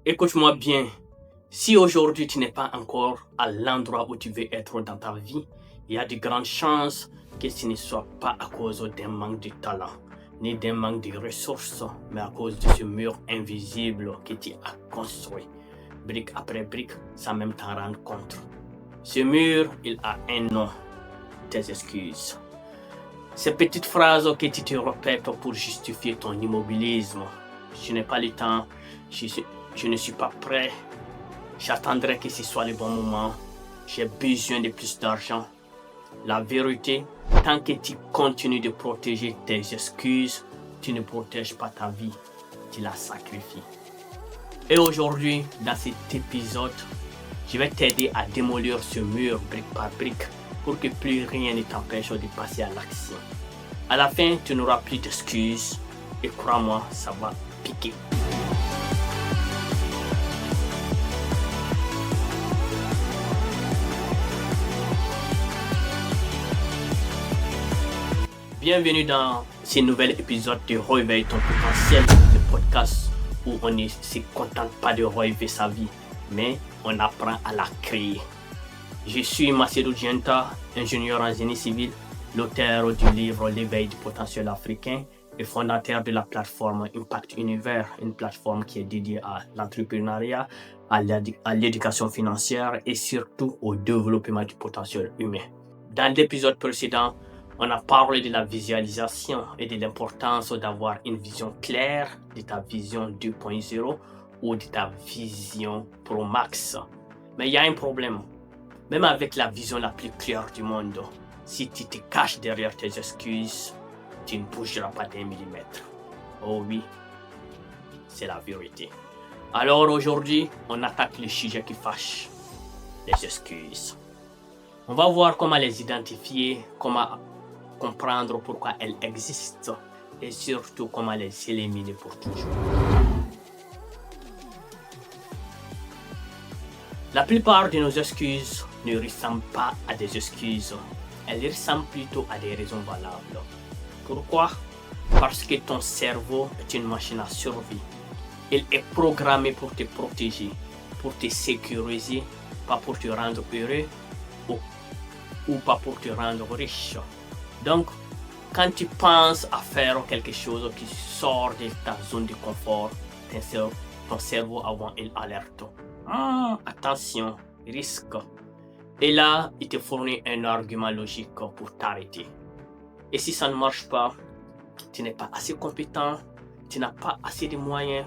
Écoute-moi bien, si aujourd'hui tu n'es pas encore à l'endroit où tu veux être dans ta vie, il y a de grandes chances que ce ne soit pas à cause d'un manque de talent, ni d'un manque de ressources, mais à cause de ce mur invisible que tu as construit, brique après brique, sans même t'en rendre compte. Ce mur, il a un nom, tes excuses. Ces petites phrases que tu te répètes pour justifier ton immobilisme. Je n'ai pas le temps, je ne suis pas prêt, j'attendrai que ce soit le bon moment, j'ai besoin de plus d'argent. La vérité, tant que tu continues de protéger tes excuses, tu ne protèges pas ta vie, tu la sacrifies. Et aujourd'hui, dans cet épisode, je vais t'aider à démolir ce mur brique par brique pour que plus rien ne t'empêche de passer à l'action. À la fin, tu n'auras plus d'excuses et crois-moi, ça va piquer. Bienvenue dans ce nouvel épisode de Réveille ton potentiel, le podcast où on ne se contente pas de rêver sa vie, mais on apprend à la créer. Je suis Macedo Dienta, ingénieur en génie civil, l'auteur du livre L'éveil du potentiel africain et fondateur de la plateforme Impact Univers, une plateforme qui est dédiée à l'entrepreneuriat, à l'éducation financière et surtout au développement du potentiel humain. Dans l'épisode précédent, on a parlé de la visualisation et de l'importance d'avoir une vision claire de ta vision 2.0 ou de ta vision Pro Max. Mais il y a un problème. Même avec la vision la plus claire du monde, si tu te caches derrière tes excuses, tu ne bougeras pas d'un millimètre. Oh oui, c'est la vérité. Alors aujourd'hui, on attaque le sujet qui fâche, les excuses. On va voir comment les identifier, comment comprendre pourquoi elles existent et surtout comment les éliminer pour toujours. La plupart de nos excuses ne ressemblent pas à des excuses, elles ressemblent plutôt à des raisons valables. Pourquoi? Parce que ton cerveau est une machine à survie. Il est programmé pour te protéger, pour te sécuriser, pas pour te rendre heureux ou pas pour te rendre riche. Donc, quand tu penses à faire quelque chose qui sort de ta zone de confort, ton cerveau avant il alerte. Attention, risque. Et là, il te fournit un argument logique pour t'arrêter. Et si ça ne marche pas, tu n'es pas assez compétent, tu n'as pas assez de moyens.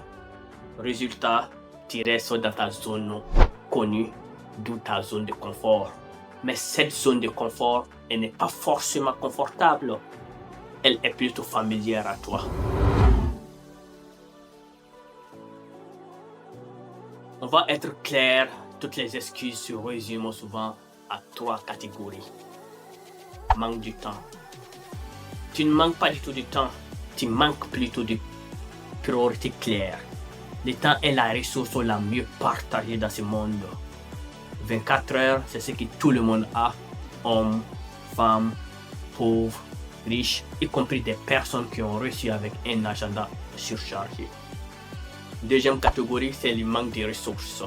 Résultat, tu restes dans ta zone connue, d'où ta zone de confort. Mais cette zone de confort, elle n'est pas forcément confortable. Elle est plutôt familière à toi. On va être clair, toutes les excuses se résument souvent à 3 catégories. Manque du temps. Tu ne manques pas du tout de temps, tu manques plutôt de priorités claires. Le temps est la ressource la mieux partagée dans ce monde. 24 heures, c'est ce que tout le monde a. Hommes, femmes, pauvres, riches, y compris des personnes qui ont réussi avec un agenda surchargé. Deuxième catégorie, c'est le manque de ressources.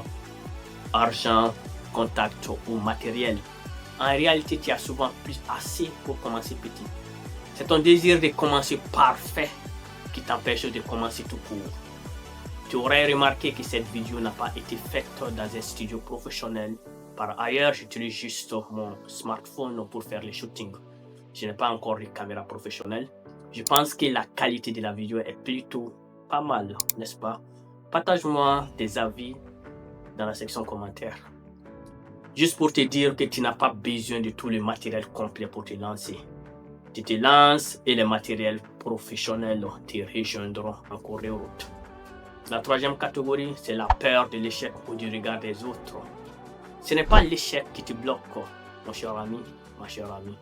Argent, contact ou matériel. En réalité, tu as souvent plus assez pour commencer petit. C'est ton désir de commencer parfait qui t'empêche de commencer tout court. Tu aurais remarqué que cette vidéo n'a pas été faite dans un studio professionnel. Par ailleurs, j'utilise juste mon smartphone pour faire les shootings. Je n'ai pas encore de caméra professionnelle. Je pense que la qualité de la vidéo est plutôt pas mal, n'est-ce pas? Partage-moi tes avis dans la section commentaires. Juste pour te dire que tu n'as pas besoin de tout le matériel complet pour te lancer. Tu te lances et les matériels professionnels te rejoindront en cours de route. La troisième catégorie, c'est la peur de l'échec ou du regard des autres. Ce n'est pas l'échec qui te bloque, mon cher ami, ma chère amie.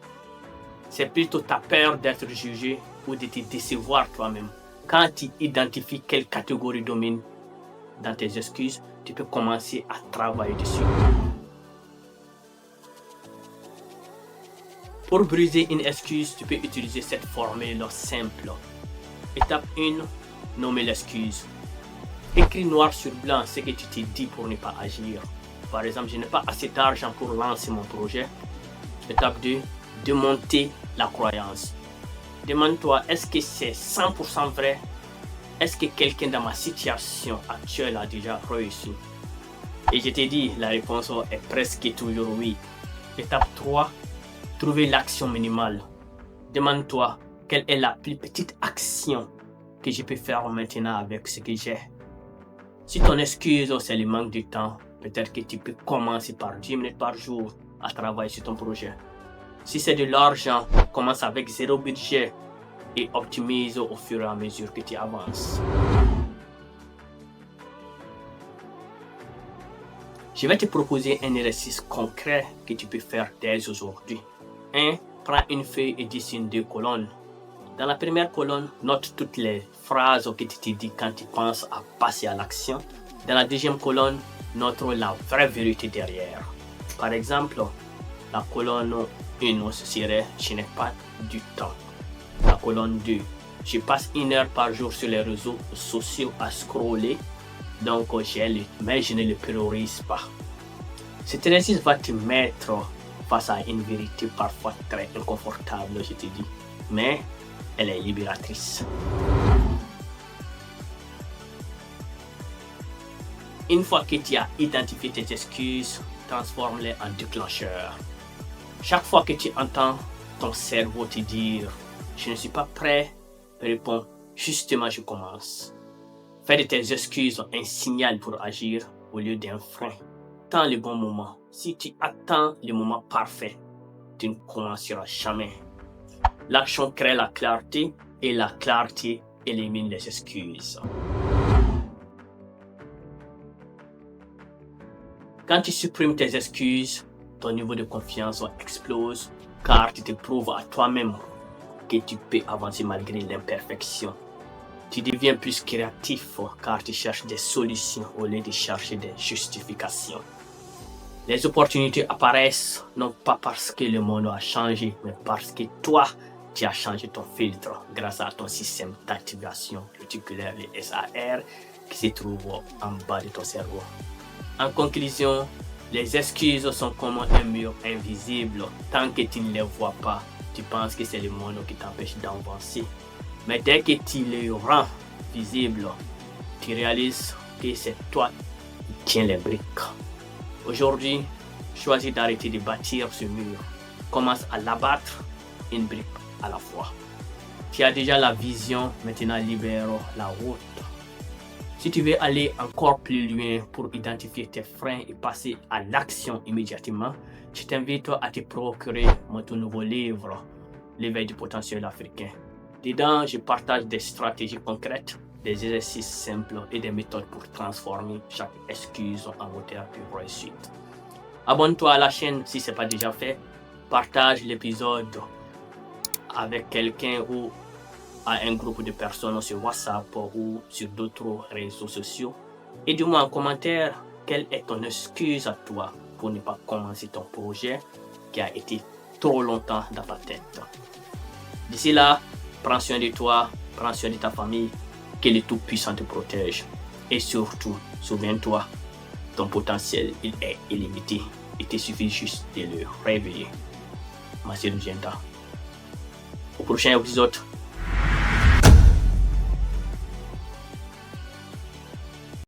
C'est plutôt ta peur d'être jugé ou de te décevoir toi-même. Quand tu identifies quelle catégorie domine dans tes excuses, tu peux commencer à travailler dessus. Pour briser une excuse, tu peux utiliser cette formule simple. Étape 1, nommer l'excuse. Écris noir sur blanc ce que tu t'es dit pour ne pas agir. Par exemple, je n'ai pas assez d'argent pour lancer mon projet. Étape 2, démonter la croyance. Demande-toi, est-ce que c'est 100% vrai? Est-ce que quelqu'un dans ma situation actuelle a déjà réussi? Et je t'ai dit, la réponse est presque toujours oui. Étape 3, trouver l'action minimale. Demande-toi, quelle est la plus petite action que je peux faire maintenant avec ce que j'ai? Si ton excuse c'est le manque de temps, peut-être que tu peux commencer par 10 minutes par jour à travailler sur ton projet. Si c'est de l'argent, commence avec 0 budget et optimise au fur et à mesure que tu avances. Je vais te proposer un exercice concret que tu peux faire dès aujourd'hui. 1. Prends une feuille et dessine 2 colonnes. Dans la première colonne, note toutes les phrases que tu te dis quand tu penses à passer à l'action. Dans la deuxième colonne, note la vraie vérité derrière. Par exemple, la colonne 1 serait « Je n'ai pas du temps ». La colonne 2, « Je passe 1 heure par jour sur les réseaux sociaux à scroller, donc mais je ne le priorise pas ». Cet exercice va te mettre face à une vérité parfois très inconfortable, je te dis, mais elle est libératrice. Une fois que tu as identifié tes excuses, transforme-les en déclencheurs. Chaque fois que tu entends ton cerveau te dire « Je ne suis pas prêt », réponds « Justement, je commence ». Fais de tes excuses un signal pour agir au lieu d'un frein. Attends le bon moment. Si tu attends le moment parfait, tu ne commenceras jamais. L'action crée la clarté et la clarté élimine les excuses. Quand tu supprimes tes excuses, ton niveau de confiance explose car tu te prouves à toi-même que tu peux avancer malgré l'imperfection. Tu deviens plus créatif car tu cherches des solutions au lieu de chercher des justifications. Les opportunités apparaissent non pas parce que le monde a changé, mais parce que toi, tu as changé ton filtre grâce à ton système d'activation réticulaire, le SAR, qui se trouve en bas de ton cerveau. En conclusion, les excuses sont comme un mur invisible. Tant que tu ne les vois pas, tu penses que c'est le monde qui t'empêche d'avancer. Mais dès que tu les rends visibles, tu réalises que c'est toi qui tiens les briques. Aujourd'hui, choisis d'arrêter de bâtir ce mur. Commence à l'abattre une brique à la fois. Tu as déjà la vision, maintenant libère la route. Si tu veux aller encore plus loin pour identifier tes freins et passer à l'action immédiatement, je t'invite à te procurer mon tout nouveau livre, L'éveil du potentiel africain. Dedans, je partage des stratégies concrètes, des exercices simples et des méthodes pour transformer chaque excuse en moteur de réussite. Abonne-toi à la chaîne si ce n'est pas déjà fait. Partage l'épisode avec quelqu'un ou à un groupe de personnes sur WhatsApp ou sur d'autres réseaux sociaux. Et dis-moi en commentaire quelle est ton excuse à toi pour ne pas commencer ton projet qui a été trop longtemps dans ta tête. D'ici là, prends soin de toi, prends soin de ta famille, que le Tout-Puissant te protège. Et surtout, souviens-toi, ton potentiel il est illimité. Il te suffit juste de le réveiller. Merci Genta. Au prochain épisode.